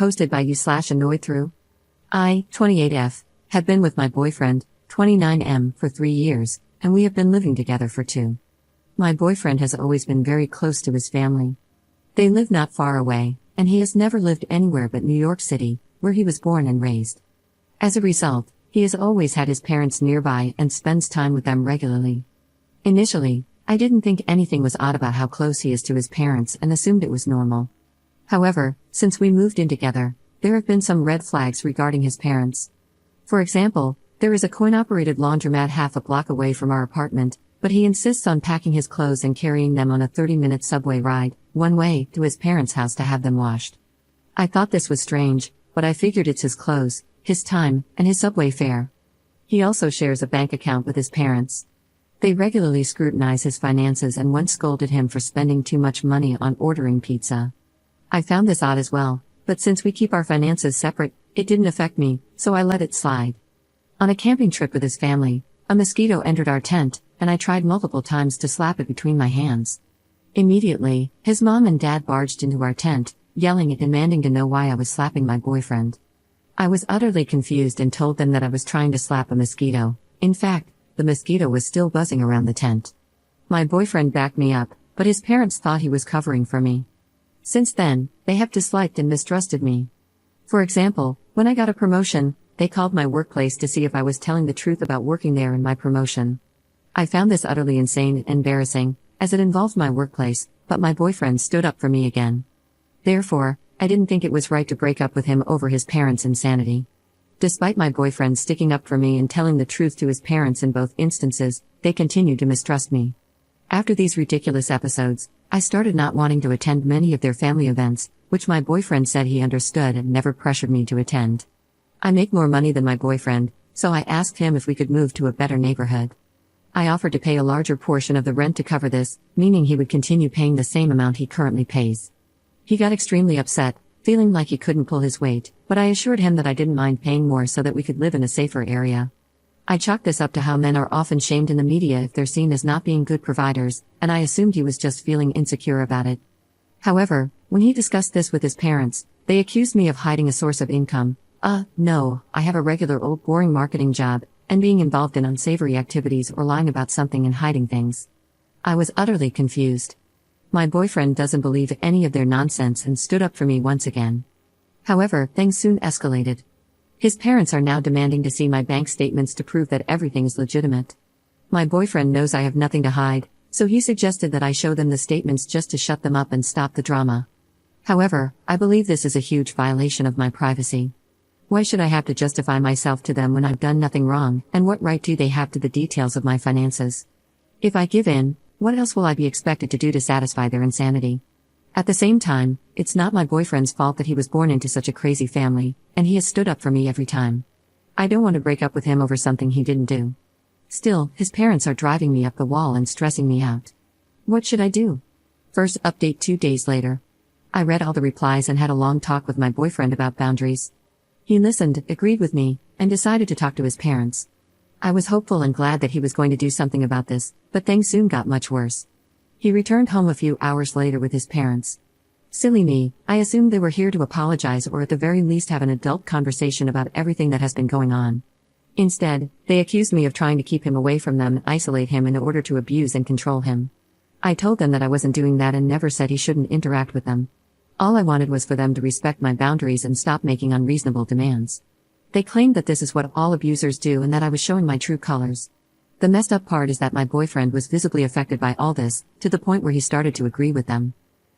Posted by you/annoyed through. I, 28F, have been with my boyfriend, 29M, for 3 years, and we have been living together for 2. My boyfriend has always been very close to his family. They live not far away, and he has never lived anywhere but New York City, where he was born and raised. As a result, he has always had his parents nearby and spends time with them regularly. Initially, I didn't think anything was odd about how close he is to his parents and assumed it was normal. However, since we moved in together, there have been some red flags regarding his parents. For example, there is a coin-operated laundromat half a block away from our apartment, but he insists on packing his clothes and carrying them on a 30-minute subway ride, one way, to his parents' house to have them washed. I thought this was strange, but I figured it's his clothes, his time, and his subway fare. He also shares a bank account with his parents. They regularly scrutinize his finances and once scolded him for spending too much money on ordering pizza. I found this odd as well, but since we keep our finances separate, it didn't affect me, so I let it slide. On a camping trip with his family, a mosquito entered our tent, and I tried multiple times to slap it between my hands. Immediately, his mom and dad barged into our tent, yelling and demanding to know why I was slapping my boyfriend. I was utterly confused and told them that I was trying to slap a mosquito. In fact, the mosquito was still buzzing around the tent. My boyfriend backed me up, but his parents thought he was covering for me. Since then, they have disliked and mistrusted me. For example, when I got a promotion, they called my workplace to see if I was telling the truth about working there and my promotion. I found this utterly insane and embarrassing, as it involved my workplace, but my boyfriend stood up for me again. Therefore, I didn't think it was right to break up with him over his parents' insanity. Despite my boyfriend sticking up for me and telling the truth to his parents in both instances, they continued to mistrust me. After these ridiculous episodes, I started not wanting to attend many of their family events, which my boyfriend said he understood and never pressured me to attend. I make more money than my boyfriend, so I asked him if we could move to a better neighborhood. I offered to pay a larger portion of the rent to cover this, meaning he would continue paying the same amount he currently pays. He got extremely upset, feeling like he couldn't pull his weight, but I assured him that I didn't mind paying more so that we could live in a safer area. I chalked this up to how men are often shamed in the media if they're seen as not being good providers, and I assumed he was just feeling insecure about it. However, when he discussed this with his parents, they accused me of hiding a source of income. No, I have a regular old boring marketing job, and being involved in unsavory activities or lying about something and hiding things. I was utterly confused. My boyfriend doesn't believe any of their nonsense and stood up for me once again. However, things soon escalated. His parents are now demanding to see my bank statements to prove that everything is legitimate. My boyfriend knows I have nothing to hide, so he suggested that I show them the statements just to shut them up and stop the drama. However, I believe this is a huge violation of my privacy. Why should I have to justify myself to them when I've done nothing wrong, and what right do they have to the details of my finances? If I give in, what else will I be expected to do to satisfy their insanity? At the same time, it's not my boyfriend's fault that he was born into such a crazy family, and he has stood up for me every time. I don't want to break up with him over something he didn't do. Still, his parents are driving me up the wall and stressing me out. What should I do? First update 2 days later. I read all the replies and had a long talk with my boyfriend about boundaries. He listened, agreed with me, and decided to talk to his parents. I was hopeful and glad that he was going to do something about this, but things soon got much worse. He returned home a few hours later with his parents. Silly me, I assumed they were here to apologize or at the very least have an adult conversation about everything that has been going on. Instead, they accused me of trying to keep him away from them and isolate him in order to abuse and control him. I told them that I wasn't doing that and never said he shouldn't interact with them. All I wanted was for them to respect my boundaries and stop making unreasonable demands. They claimed that this is what all abusers do and that I was showing my true colors. The messed up part is that my boyfriend was visibly affected by all this, to the point where he started to agree with them.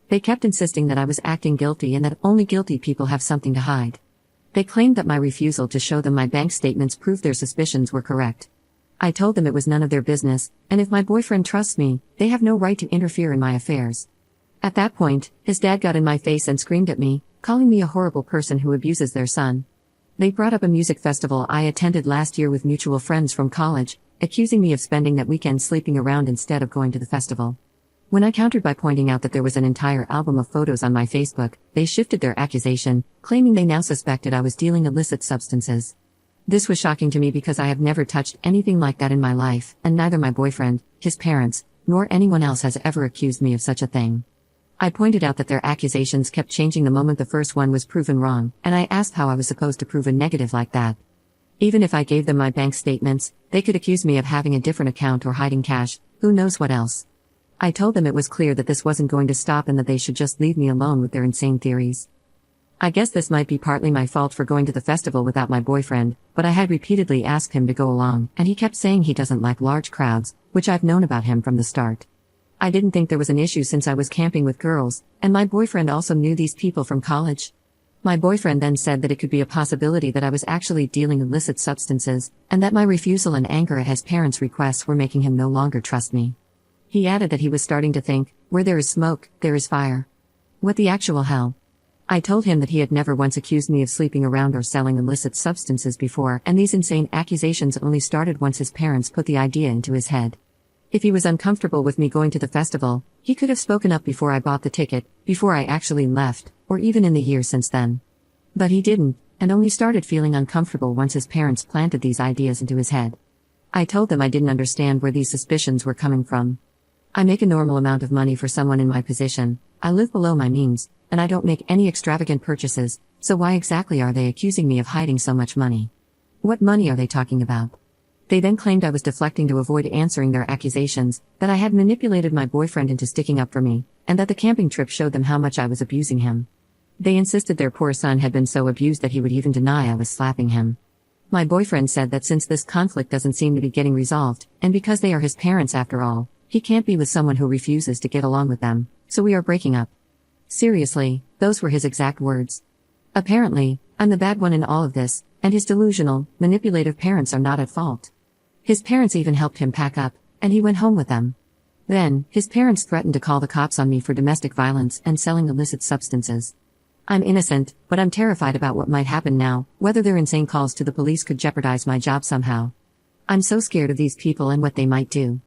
They kept insisting that I was acting guilty and that only guilty people have something to hide. They claimed that my refusal to show them my bank statements proved their suspicions were correct. I told them it was none of their business, and if my boyfriend trusts me, they have no right to interfere in my affairs. At that point, his dad got in my face and screamed at me, calling me a horrible person who abuses their son. They brought up a music festival I attended last year with mutual friends from college, accusing me of spending that weekend sleeping around instead of going to the festival. When I countered by pointing out that there was an entire album of photos on my Facebook, they shifted their accusation, claiming they now suspected I was dealing illicit substances. This was shocking to me because I have never touched anything like that in my life, and neither my boyfriend, his parents, nor anyone else has ever accused me of such a thing. I pointed out that their accusations kept changing the moment the first one was proven wrong, and I asked how I was supposed to prove a negative like that. Even if I gave them my bank statements, they could accuse me of having a different account or hiding cash, who knows what else. I told them it was clear that this wasn't going to stop and that they should just leave me alone with their insane theories. I guess this might be partly my fault for going to the festival without my boyfriend, but I had repeatedly asked him to go along, and he kept saying he doesn't like large crowds, which I've known about him from the start. I didn't think there was an issue since I was camping with girls, and my boyfriend also knew these people from college. My boyfriend then said that it could be a possibility that I was actually dealing illicit substances, and that my refusal and anger at his parents' requests were making him no longer trust me. He added that he was starting to think, where there is smoke, there is fire. What the actual hell? I told him that he had never once accused me of sleeping around or selling illicit substances before, and these insane accusations only started once his parents put the idea into his head. If he was uncomfortable with me going to the festival, he could have spoken up before I bought the ticket, before I actually left, or even in the years since then. But he didn't, and only started feeling uncomfortable once his parents planted these ideas into his head. I told them I didn't understand where these suspicions were coming from. I make a normal amount of money for someone in my position, I live below my means, and I don't make any extravagant purchases, so why exactly are they accusing me of hiding so much money? What money are they talking about? They then claimed I was deflecting to avoid answering their accusations, that I had manipulated my boyfriend into sticking up for me, and that the camping trip showed them how much I was abusing him. They insisted their poor son had been so abused that he would even deny I was slapping him. My boyfriend said that since this conflict doesn't seem to be getting resolved, and because they are his parents after all, he can't be with someone who refuses to get along with them, so we are breaking up. Seriously, those were his exact words. Apparently, I'm the bad one in all of this, and his delusional, manipulative parents are not at fault. His parents even helped him pack up, and he went home with them. Then, his parents threatened to call the cops on me for domestic violence and selling illicit substances. I'm innocent, but I'm terrified about what might happen now, whether their insane calls to the police could jeopardize my job somehow. I'm so scared of these people and what they might do.